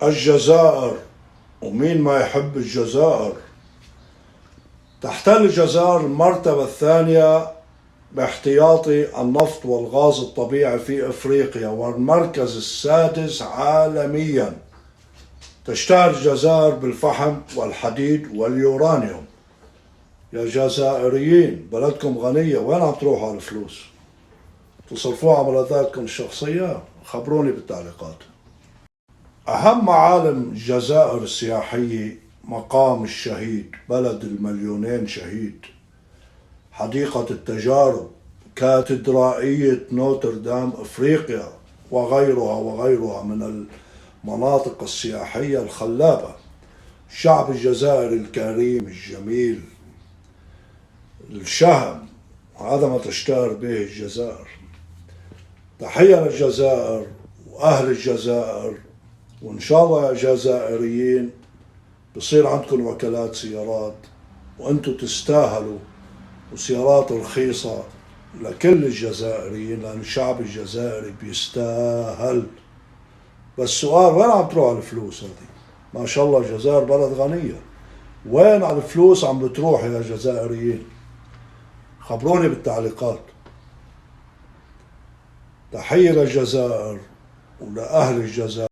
الجزائر، ومين ما يحب الجزائر. تحتل الجزائر المرتبة الثانية باحتياطي النفط والغاز الطبيعي في افريقيا، والمركز السادس عالميا. تشتهر الجزائر بالفحم والحديد واليورانيوم. يا جزائريين، بلدكم غنية، وين عم تروحوا على الفلوس؟ تصرفوها على ملذاتكم الشخصية؟ خبروني بالتعليقات. أهم معالم الجزائر السياحية: مقام الشهيد، بلد المليونين شهيد، حديقة التجارب، كاتدرائية نوتردام إفريقيا، وغيرها من المناطق السياحية الخلابة. الشعب الجزائري الكريم الجميل، الشهم، هذا ما تشتهر به الجزائر. تحية للجزائر وأهل الجزائر، وإن شاء الله يا جزائريين بصير عندكم وكالات سيارات، وأنتم تستاهلوا، وسيارات رخيصة لكل الجزائريين، لأن الشعب الجزائري بيستاهل. بس السؤال، وين عم تروح الفلوس هذه؟ ما شاء الله الجزائر بلد غنية، وين على الفلوس عم بتروح يا جزائريين؟ خبروني بالتعليقات. تحية للجزائر ولأهل الجزائر.